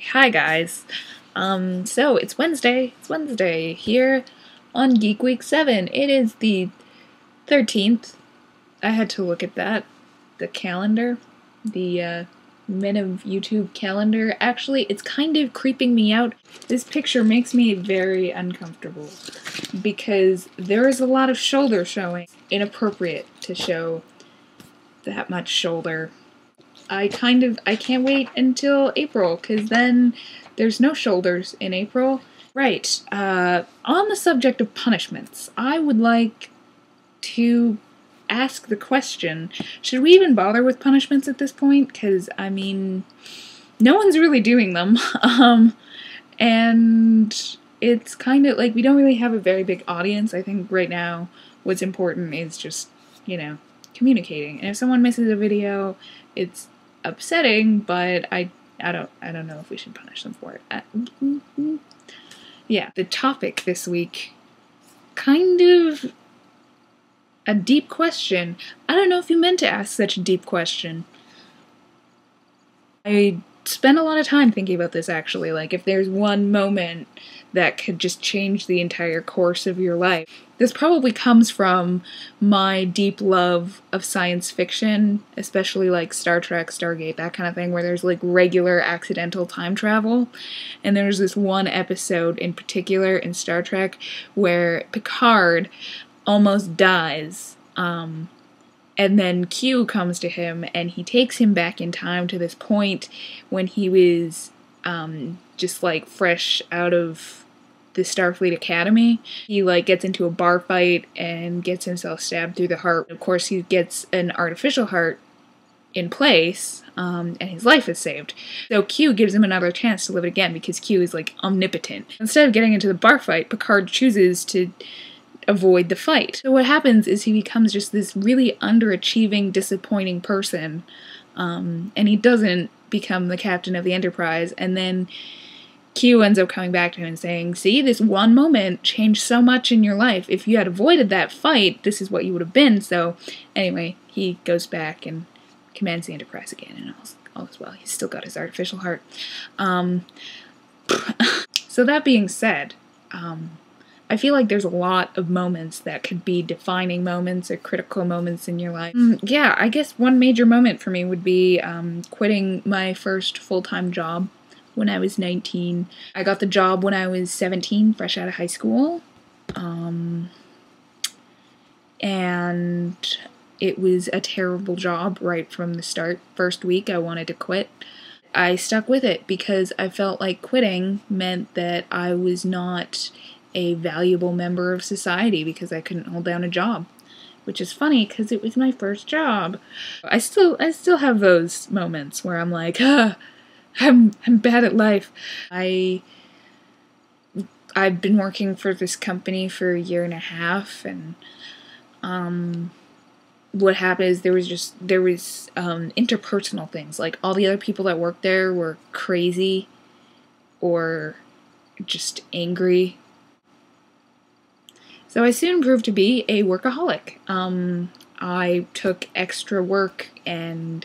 Hi guys. So it's Wednesday. It's Wednesday here on Geek Week 7. It is the 13th. I had to look at that. The calendar. The Men of YouTube calendar. Actually, it's kind of creeping me out. This picture makes me very uncomfortable because there is a lot of shoulder showing. Inappropriate to show that much shoulder. I can't wait until April, because then there's no shoulders in April. Right, on the subject of punishments, I would like to ask the question, should we even bother with punishments at this point? Because, I mean, no one's really doing them, and it's kind of like we don't really have a very big audience. I think right now what's important is just, communicating. And if someone misses a video, it's upsetting, but I don't know if we should punish them for it. Yeah, the topic this week, kind of a deep question. I don't know if you meant to ask such a deep question. I spent a lot of time thinking about this, actually. Like, if there's one moment that could just change the entire course of your life. This probably comes from my deep love of science fiction, especially like Star Trek, Stargate, that kind of thing, where there's like regular accidental time travel. And there's this one episode in particular in Star Trek where Picard almost dies, and then Q comes to him and he takes him back in time to this point when he was just like fresh out of the Starfleet Academy. He like gets into a bar fight and gets himself stabbed through the heart. Of course, he gets an artificial heart in place, and his life is saved. So Q gives him another chance to live it again because Q is like omnipotent. Instead of getting into the bar fight, Picard chooses to avoid the fight. So what happens is he becomes just this really underachieving, disappointing person, and he doesn't become the captain of the Enterprise, and then Q ends up coming back to him and saying, see, this one moment changed so much in your life. If you had avoided that fight, this is what you would have been. So anyway, he goes back and commands the Enterprise again, and all is well. He's still got his artificial heart. So that being said, I feel like there's a lot of moments that could be defining moments or critical moments in your life. Yeah, I guess one major moment for me would be quitting my first full-time job when I was 19. I got the job when I was 17, fresh out of high school. And it was a terrible job right from the start. First week, I wanted to quit. I stuck with it because I felt like quitting meant that I was not a valuable member of society because I couldn't hold down a job, which is funny because it was my first job. I still have those moments where I'm like, I'm bad at life. I've been working for this company for a year and a half, and what happened is there was interpersonal things. Like, all the other people that worked there were crazy or just angry. So I soon proved to be a workaholic. I took extra work and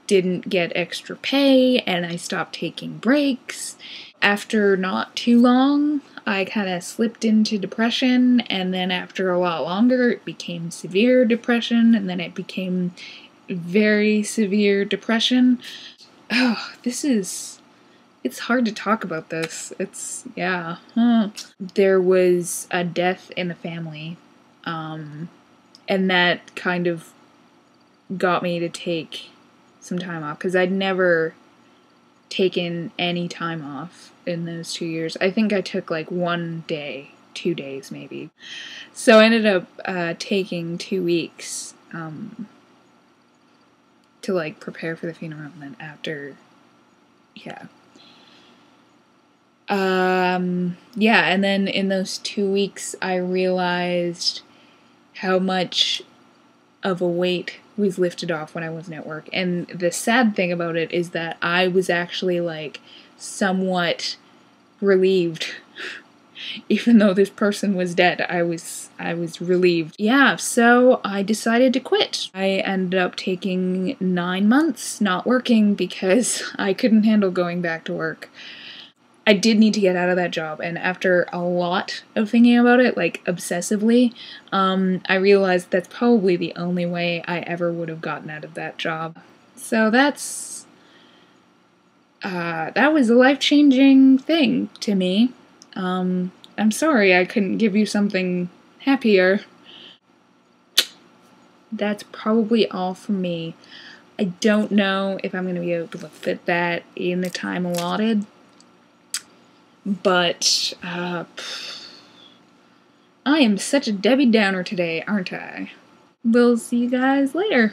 didn't get extra pay, and I stopped taking breaks. After not too long, I kind of slipped into depression, and then after a lot longer, it became severe depression, and then it became very severe depression. Oh, it's hard to talk about this. There was a death in the family, and that kind of got me to take some time off, because I'd never taken any time off in those 2 years. I think I took like 1 day, 2 days maybe. So I ended up taking 2 weeks to like prepare for the funeral, and then after, and then in those 2 weeks I realized how much of a weight was lifted off when I wasn't at work. And the sad thing about it is that I was actually like somewhat relieved even though this person was dead. I was relieved. Yeah, so I decided to quit. I ended up taking 9 months not working because I couldn't handle going back to work. I did need to get out of that job, and after a lot of thinking about it, like obsessively, I realized that's probably the only way I ever would have gotten out of that job. So that was a life-changing thing to me. I'm sorry I couldn't give you something happier. That's probably all from me. I don't know if I'm going to be able to fit that in the time allotted, but I am such a Debbie Downer today, aren't I? We'll see you guys later.